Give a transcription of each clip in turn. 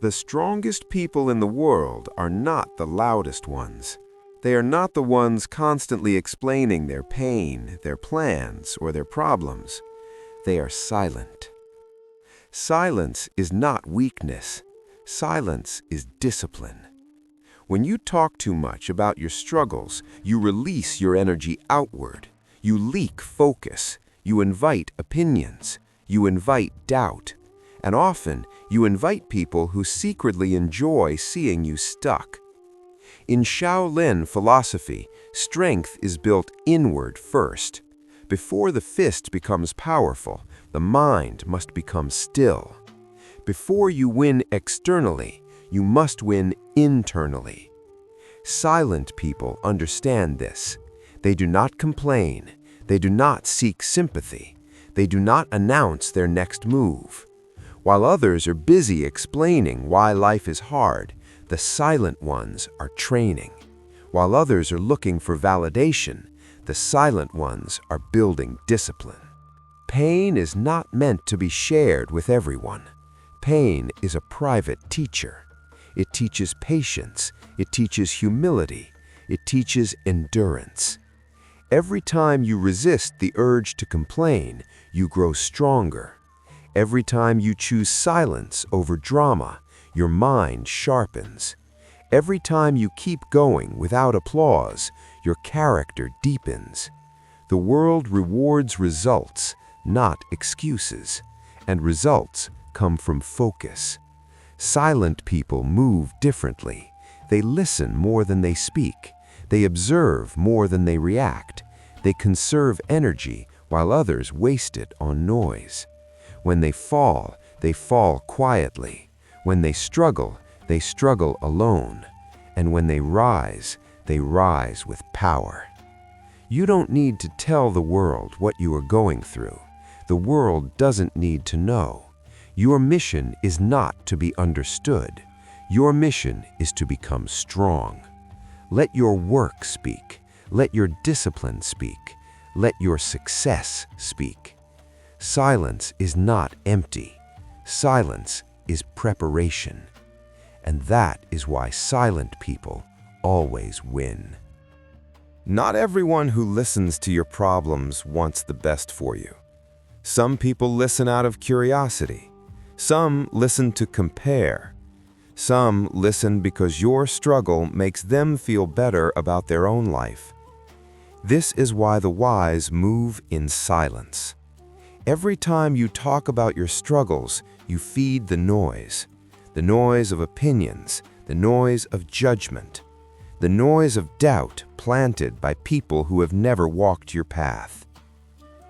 The strongest people in the world are not the loudest ones. They are not the ones constantly explaining their pain, their plans, or their problems. They are silent. Silence is not weakness. Silence is discipline. When you talk too much about your struggles, you release your energy outward. You leak focus. You invite opinions. You invite doubt. And often, you invite people who secretly enjoy seeing you stuck. In Shaolin philosophy, strength is built inward first. Before the fist becomes powerful, the mind must become still. Before you win externally, you must win internally. Silent people understand this. They do not complain. They do not seek sympathy. They do not announce their next move. While others are busy explaining why life is hard, the silent ones are training. While others are looking for validation, the silent ones are building discipline. Pain is not meant to be shared with everyone. Pain is a private teacher. It teaches patience. It teaches humility. It teaches endurance. Every time you resist the urge to complain, you grow stronger. Every time you choose silence over drama, your mind sharpens. Every time you keep going without applause, your character deepens. The world rewards results, not excuses, and results come from focus. Silent people move differently. They listen more than they speak. They observe more than they react. They conserve energy while others waste it on noise. When they fall quietly. When they struggle alone. And when they rise with power. You don't need to tell the world what you are going through. The world doesn't need to know. Your mission is not to be understood. Your mission is to become strong. Let your work speak. Let your discipline speak. Let your success speak. Silence is not empty. Silence is preparation. And that is why silent people always win. Not everyone who listens to your problems wants the best for you. Some people listen out of curiosity. Some listen to compare. Some listen because your struggle makes them feel better about their own life. This is why the wise move in silence. Every time you talk about your struggles, you feed the noise of opinions, the noise of judgment, the noise of doubt planted by people who have never walked your path.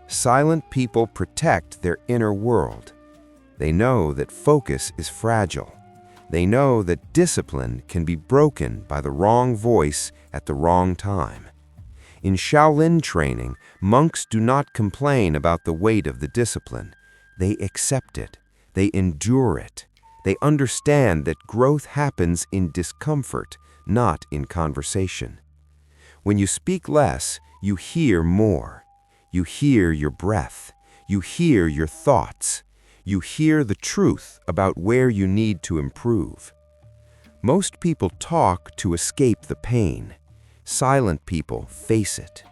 Silent people protect their inner world. They know that focus is fragile. They know that discipline can be broken by the wrong voice at the wrong time. In Shaolin training, monks do not complain about the weight of the discipline. They accept it. They endure it. They understand that growth happens in discomfort, not in conversation. When you speak less, you hear more. You hear your breath. You hear your thoughts. You hear the truth about where you need to improve. Most people talk to escape the pain. Silent people face it.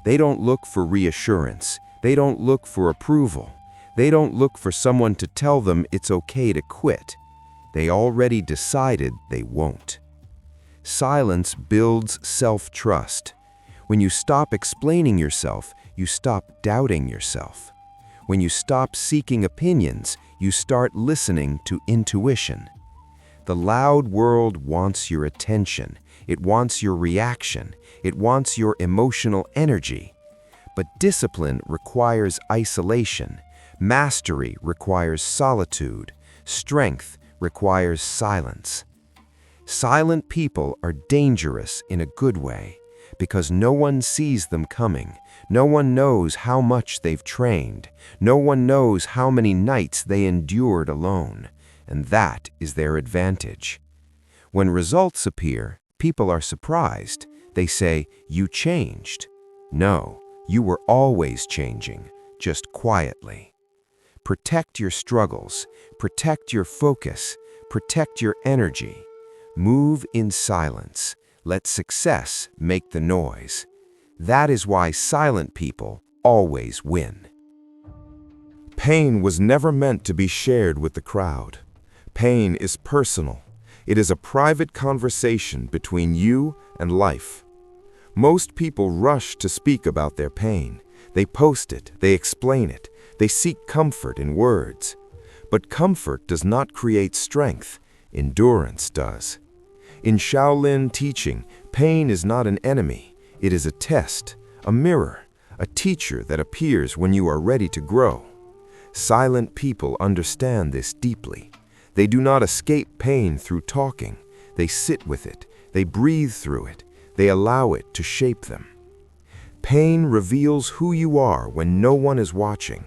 They don't look for reassurance. They don't look for approval. They don't look for someone to tell them it's okay to quit. They already decided they won't. Silence builds self-trust. When you stop explaining yourself, you stop doubting yourself. When you stop seeking opinions, you start listening to intuition. The loud world wants your attention. It wants your reaction. It wants your emotional energy. But discipline requires isolation. Mastery requires solitude. Strength requires silence. Silent people are dangerous in a good way because no one sees them coming. No one knows how much they've trained. No one knows how many nights they endured alone. And that is their advantage. When results appear, people are surprised. They say, "You changed." No, you were always changing, just quietly. Protect your struggles. Protect your focus. Protect your energy. Move in silence. Let success make the noise. That is why silent people always win. Pain was never meant to be shared with the crowd. Pain is personal. It is a private conversation between you and life. Most people rush to speak about their pain. They post it, they explain it, they seek comfort in words. But comfort does not create strength, endurance does. In Shaolin teaching, pain is not an enemy. It is a test, a mirror, a teacher that appears when you are ready to grow. Silent people understand this deeply. They do not escape pain through talking. They sit with it. They breathe through it. They allow it to shape them. Pain reveals who you are when no one is watching.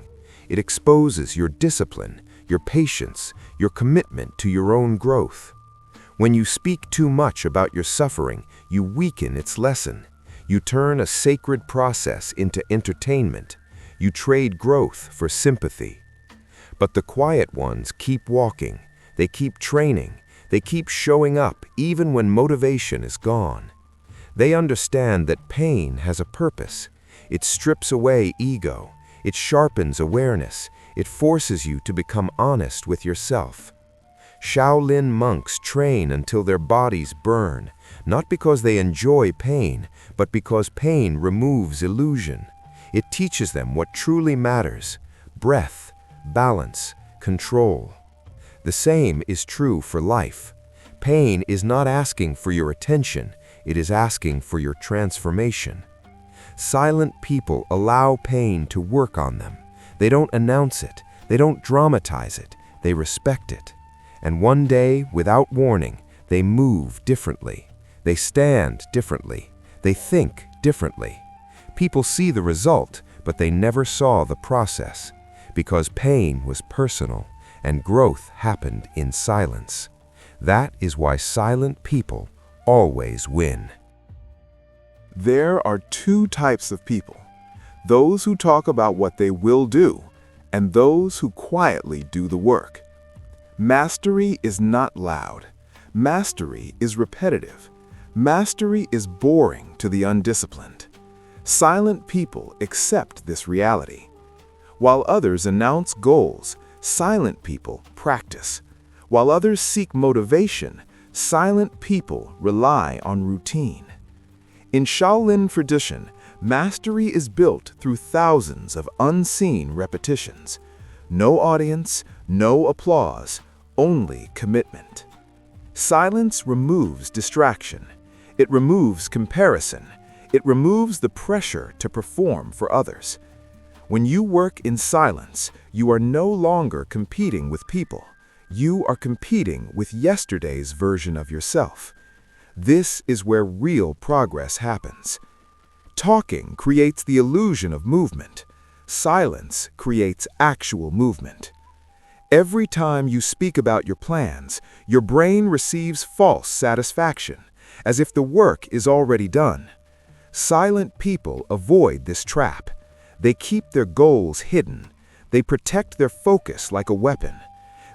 It exposes your discipline, your patience, your commitment to your own growth. When you speak too much about your suffering, you weaken its lesson. You turn a sacred process into entertainment. You trade growth for sympathy. But the quiet ones keep walking. They keep training. They keep showing up even when motivation is gone. They understand that pain has a purpose. It strips away ego. It sharpens awareness. It forces you to become honest with yourself. Shaolin monks train until their bodies burn, not because they enjoy pain, but because pain removes illusion. It teaches them what truly matters: breath, balance, control. The same is true for life. Pain is not asking for your attention, it is asking for your transformation. Silent people allow pain to work on them. They don't announce it, they don't dramatize it, they respect it. And one day, without warning, they move differently. They stand differently. They think differently. People see the result, but they never saw the process, because pain was personal and growth happened in silence. That is why silent people always win. There are two types of people: those who talk about what they will do, and those who quietly do the work. Mastery is not loud. Mastery is repetitive. Mastery is boring to the undisciplined. Silent people accept this reality. While others announce goals, silent people practice. While others seek motivation, silent people rely on routine. In Shaolin tradition, mastery is built through thousands of unseen repetitions. No audience, no applause, only commitment. Silence removes distraction. It removes comparison. It removes the pressure to perform for others. When you work in silence, you are no longer competing with people. You are competing with yesterday's version of yourself. This is where real progress happens. Talking creates the illusion of movement. Silence creates actual movement. Every time you speak about your plans, your brain receives false satisfaction, as if the work is already done. Silent people avoid this trap. They keep their goals hidden. They protect their focus like a weapon.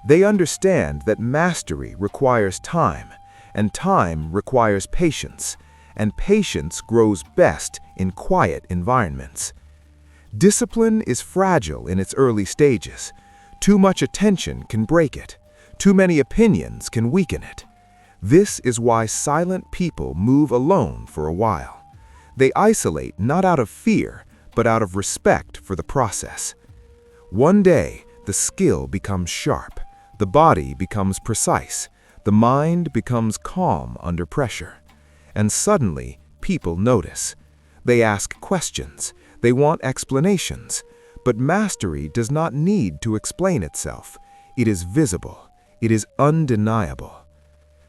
They understand that mastery requires time, and time requires patience, and patience grows best in quiet environments. Discipline is fragile in its early stages. Too much attention can break it. Too many opinions can weaken it. This is why silent people move alone for a while. They isolate not out of fear, but out of respect for the process. One day, the skill becomes sharp. The body becomes precise. The mind becomes calm under pressure. And suddenly, people notice. They ask questions. They want explanations. But mastery does not need to explain itself. It is visible. It is undeniable.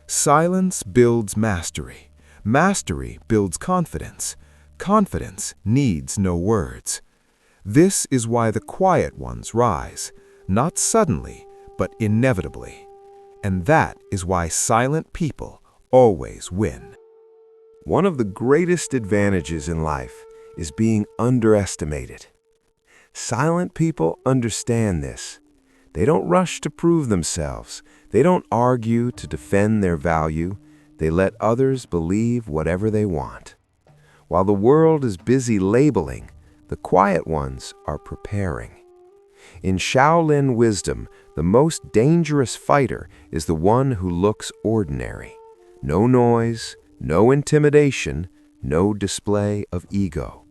Silence builds mastery. Mastery builds confidence. Confidence needs no words. This is why the quiet ones rise, not suddenly, but inevitably. And that is why silent people always win. One of the greatest advantages in life is being underestimated. Silent people understand this. They don't rush to prove themselves. They don't argue to defend their value. They let others believe whatever they want. While the world is busy labeling, the quiet ones are preparing. In Shaolin wisdom, the most dangerous fighter is the one who looks ordinary. No noise, no intimidation, no display of ego.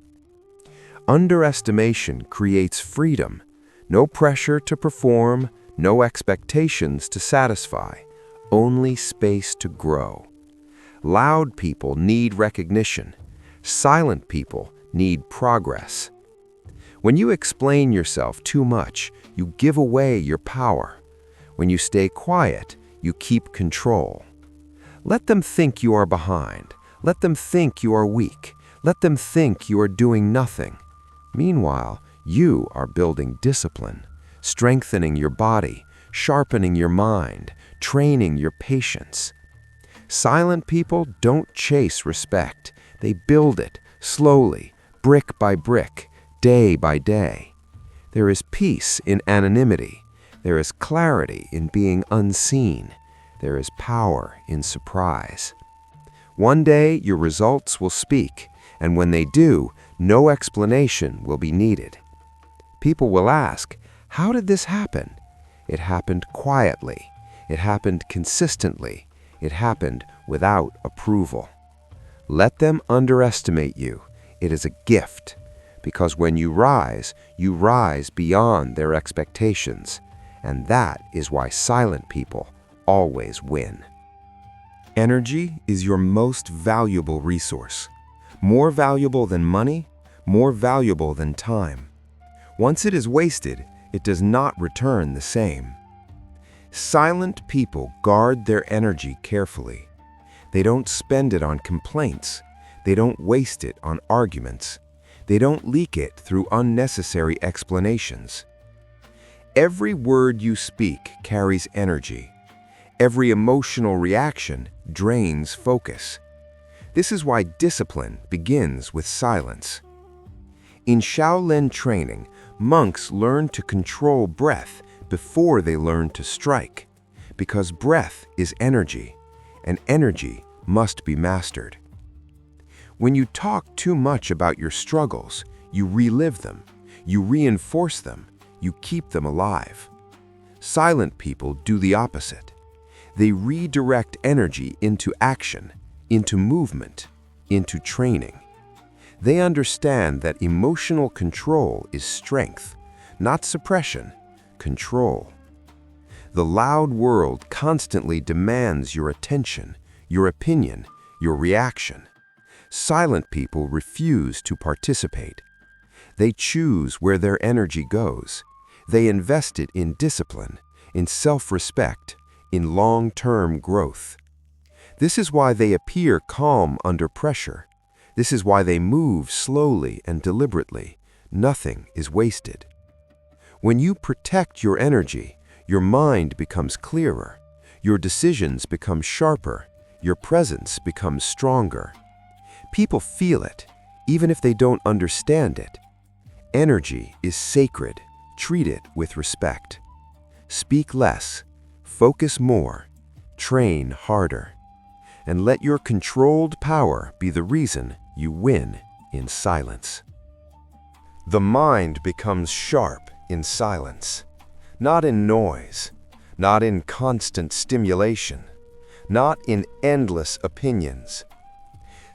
Underestimation creates freedom. No pressure to perform, no expectations to satisfy, only space to grow. Loud people need recognition. Silent people need progress. When you explain yourself too much, you give away your power. When you stay quiet, you keep control. Let them think you are behind. Let them think you are weak. Let them think you are doing nothing. Meanwhile, you are building discipline, strengthening your body, sharpening your mind, training your patience. Silent people don't chase respect. They build it slowly, brick by brick, day by day. There is peace in anonymity. There is clarity in being unseen. There is power in surprise. One day, your results will speak, and when they do, no explanation will be needed. People will ask, how did this happen? It happened quietly. It happened consistently. It happened without approval. Let them underestimate you. It is a gift, because when you rise beyond their expectations, and that is why silent people always win. Energy is your most valuable resource. More valuable than money, more valuable than time. Once it is wasted, it does not return the same. Silent people guard their energy carefully. They don't spend it on complaints. They don't waste it on arguments. They don't leak it through unnecessary explanations. Every word you speak carries energy. Every emotional reaction drains focus. This is why discipline begins with silence. In Shaolin training, monks learn to control breath before they learn to strike, because breath is energy, and energy must be mastered. When you talk too much about your struggles, you relive them, you reinforce them, you keep them alive. Silent people do the opposite. They redirect energy into action, into movement, into training. They understand that emotional control is strength, not suppression, control. The loud world constantly demands your attention, your opinion, your reaction. Silent people refuse to participate. They choose where their energy goes. They invest it in discipline, in self-respect, in long-term growth. This is why they appear calm under pressure. This is why they move slowly and deliberately. Nothing is wasted. When you protect your energy, your mind becomes clearer, your decisions become sharper, your presence becomes stronger. People feel it, even if they don't understand it. Energy is sacred. Treat it with respect. Speak less, focus more, train harder, and let your controlled power be the reason you win in silence. The mind becomes sharp in silence, not in noise, not in constant stimulation, not in endless opinions.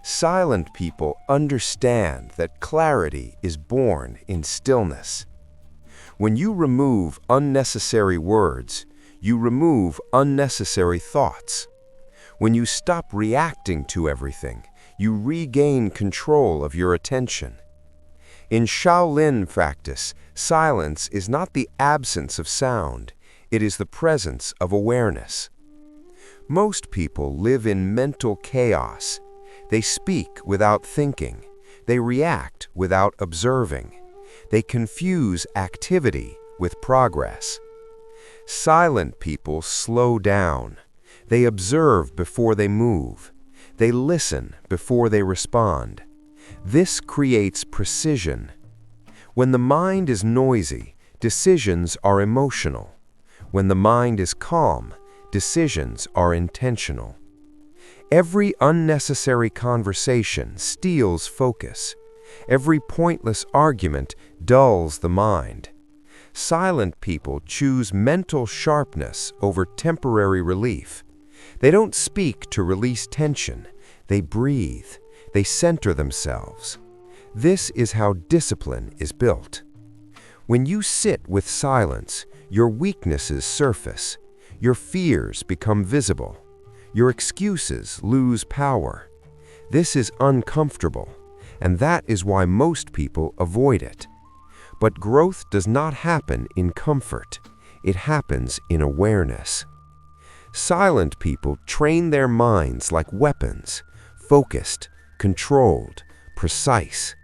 Silent people understand that clarity is born in stillness. When you remove unnecessary words, you remove unnecessary thoughts. When you stop reacting to everything, you regain control of your attention. In Shaolin practice, silence is not the absence of sound, it is the presence of awareness. Most people live in mental chaos. They speak without thinking. They react without observing. They confuse activity with progress. Silent people slow down. They observe before they move. They listen before they respond. This creates precision. When the mind is noisy, decisions are emotional. When the mind is calm, decisions are intentional. Every unnecessary conversation steals focus. Every pointless argument dulls the mind. Silent people choose mental sharpness over temporary relief. They don't speak to release tension. They breathe. They center themselves. This is how discipline is built. When you sit with silence, your weaknesses surface. Your fears become visible. Your excuses lose power. This is uncomfortable, and that is why most people avoid it. But growth does not happen in comfort. It happens in awareness. Silent people train their minds like weapons, focused, controlled, precise.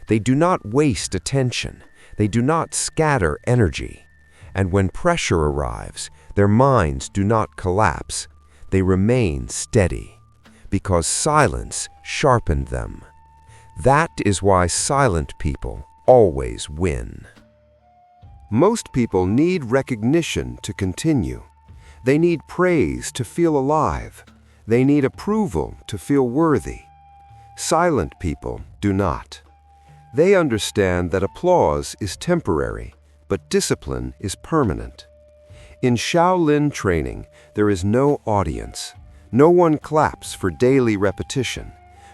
They do not waste attention. They do not scatter energy. And when pressure arrives, their minds do not collapse. They remain steady, because silence sharpened them. That is why silent people always win. Most people need recognition to continue. They need praise to feel alive. They need approval to feel worthy. Silent people do not. They understand that applause is temporary, but discipline is permanent. In Shaolin training, there is no audience. No one claps for daily repetition.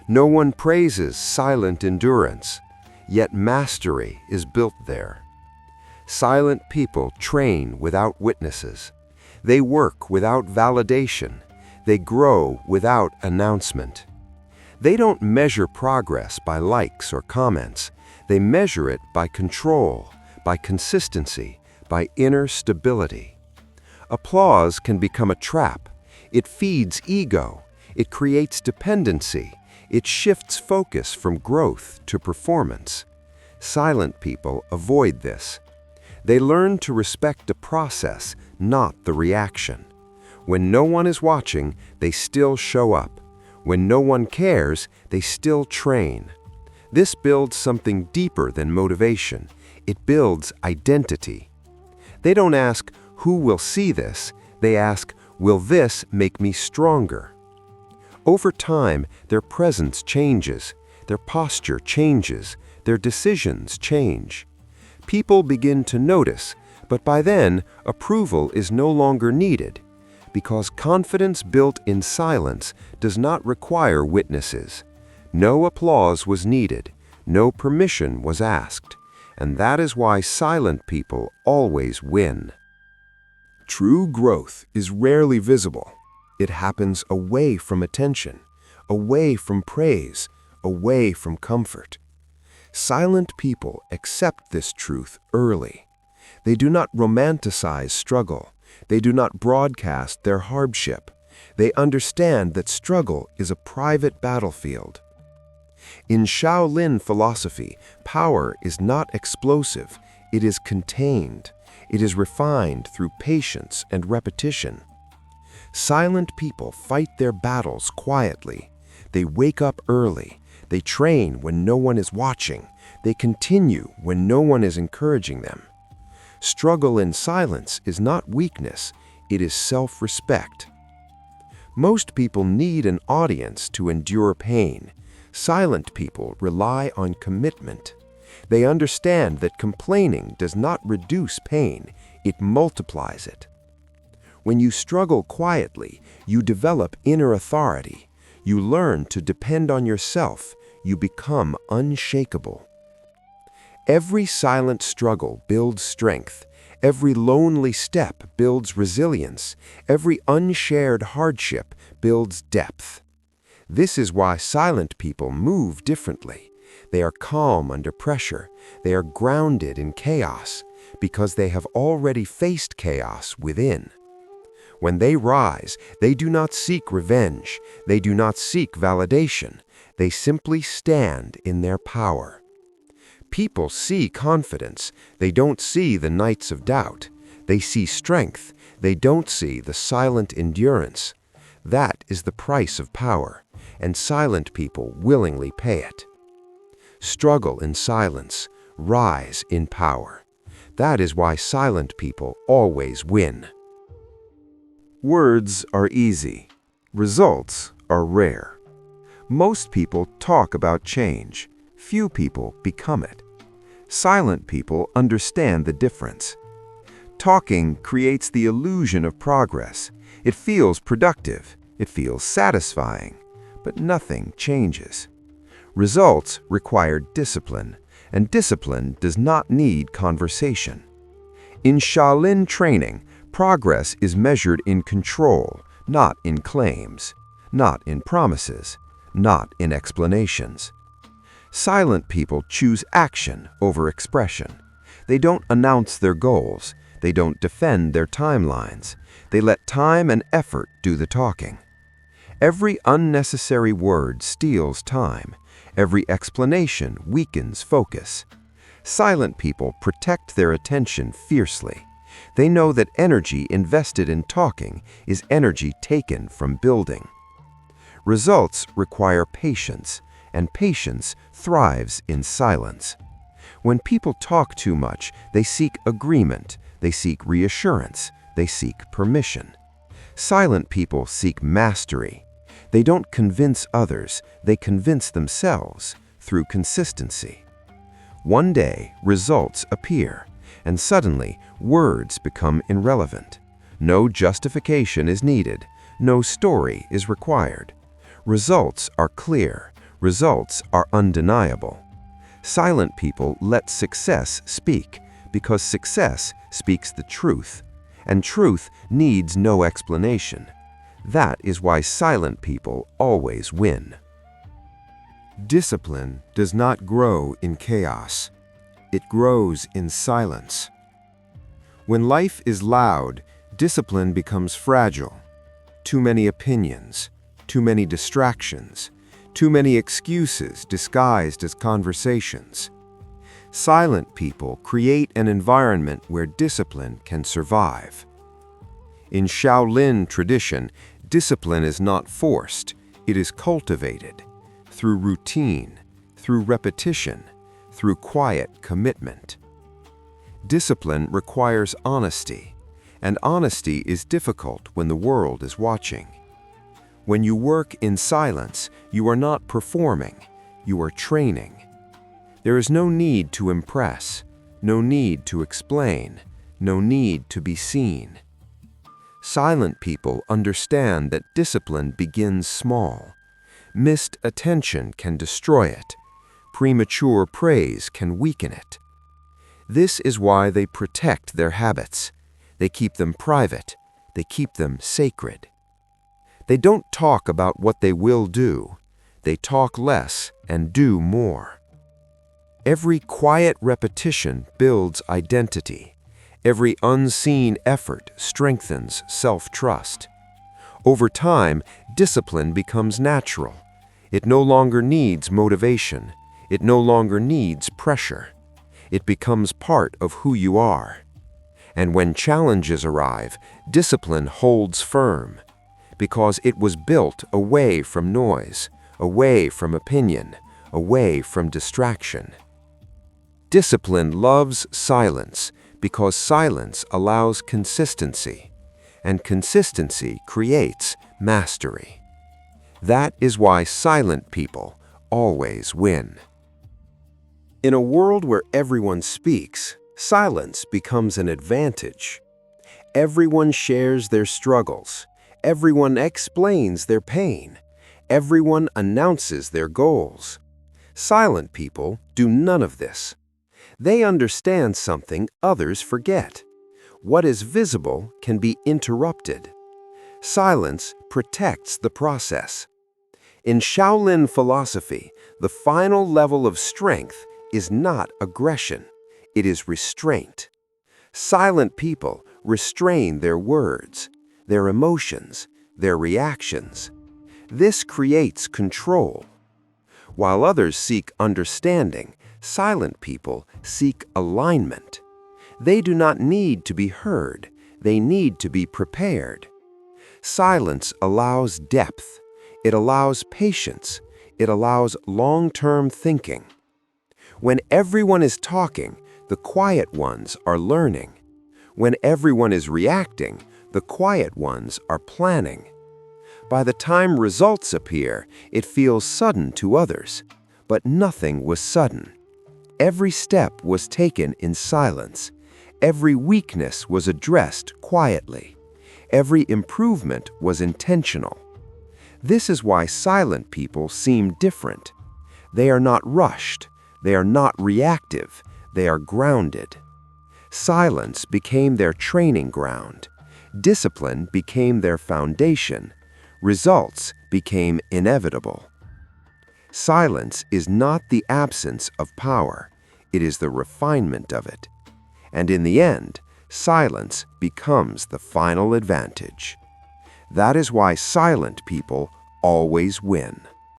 No one praises silent endurance. Yet mastery is built there. Silent people train without witnesses. They work without validation. They grow without announcement. They don't measure progress by likes or comments. They measure it by control, by consistency, by inner stability. Applause can become a trap. It feeds ego. It creates dependency. It shifts focus from growth to performance. Silent people avoid this. They learn to respect the process, not the reaction. When no one is watching, they still show up. When no one cares, they still train. This builds something deeper than motivation. It builds identity. They don't ask, "Who will see this?" They ask, "Will this make me stronger?" Over time, their presence changes, their posture changes, their decisions change. People begin to notice, but by then, approval is no longer needed, because confidence built in silence does not require witnesses. No applause was needed, no permission was asked, and that is why silent people always win. True growth is rarely visible. It happens away from attention, away from praise, away from comfort. Silent people accept this truth early. They do not romanticize struggle. They do not broadcast their hardship. They understand that struggle is a private battlefield. In Shaolin philosophy, power is not explosive. It is contained. It is refined through patience and repetition. Silent people fight their battles quietly. They wake up early. They train when no one is watching. They continue when no one is encouraging them. Struggle in silence is not weakness. It is self-respect. Most people need an audience to endure pain. Silent people rely on commitment. They understand that complaining does not reduce pain, it multiplies it. When you struggle quietly, you develop inner authority. You learn to depend on yourself. You become unshakable. Every silent struggle builds strength. Every lonely step builds resilience. Every unshared hardship builds depth. This is why silent people move differently. They are calm under pressure. They are grounded in chaos, because they have already faced chaos within. When they rise, they do not seek revenge. They do not seek validation. They simply stand in their power. People see confidence. They don't see the nights of doubt. They see strength. They don't see the silent endurance. That is the price of power, and silent people willingly pay it. Struggle in silence, rise in power. That is why silent people always win. Words are easy. Results are rare. Most people talk about change. Few people become it. Silent people understand the difference. Talking creates the illusion of progress. It feels productive. It feels satisfying. But nothing changes. Results require discipline, and discipline does not need conversation. In Shaolin training, progress is measured in control, not in claims, not in promises, not in explanations. Silent people choose action over expression. They don't announce their goals. They don't defend their timelines. They let time and effort do the talking. Every unnecessary word steals time. Every explanation weakens focus. Silent people protect their attention fiercely. They know that energy invested in talking is energy taken from building. Results require patience, and patience thrives in silence. When people talk too much, they seek agreement, they seek reassurance, they seek permission. Silent people seek mastery. They don't convince others, they convince themselves through consistency. One day, results appear, and suddenly, words become irrelevant. No justification is needed. No story is required. Results are clear. Results are undeniable. Silent people let success speak, because success speaks the truth, and truth needs no explanation. That is why silent people always win. Discipline does not grow in chaos. It grows in silence. When life is loud, discipline becomes fragile. Too many opinions, too many distractions, too many excuses disguised as conversations. Silent people create an environment where discipline can survive. In Shaolin tradition, discipline is not forced, it is cultivated through routine, through repetition, through quiet commitment. Discipline requires honesty, and honesty is difficult when the world is watching. When you work in silence, you are not performing, you are training. There is no need to impress, no need to explain, no need to be seen. Silent people understand that discipline begins small. Missed attention can destroy it. Premature praise can weaken it. This is why they protect their habits. They keep them private. They keep them sacred. They don't talk about what they will do. They talk less and do more. Every quiet repetition builds identity. Every unseen effort strengthens self-trust. Over time, discipline becomes natural. It no longer needs motivation. It no longer needs pressure. It becomes part of who you are. And when challenges arrive, discipline holds firm, because it was built away from noise, away from opinion, away from distraction. Discipline loves silence, because silence allows consistency, and consistency creates mastery. That is why silent people always win. In a world where everyone speaks, silence becomes an advantage. Everyone shares their struggles. Everyone explains their pain. Everyone announces their goals. Silent people do none of this. They understand something others forget. What is visible can be interrupted. Silence protects the process. In Shaolin philosophy, the final level of strength is not aggression, it is restraint. Silent people restrain their words, their emotions, their reactions. This creates control. While others seek understanding, silent people seek alignment. They do not need to be heard, they need to be prepared. Silence allows depth, it allows patience, it allows long-term thinking. When everyone is talking, The quiet ones are learning. When everyone is reacting, the quiet ones are planning. By the time results appear, it feels sudden to others, but nothing was sudden. Every step was taken in silence. Every weakness was addressed quietly. Every improvement was intentional. This is why silent people seem different. They are not rushed. They are not reactive. They are grounded. Silence became their training ground. Discipline became their foundation. Results became inevitable. Silence is not the absence of power. It is the refinement of it. And in the end, silence becomes the final advantage. That is why silent people always win.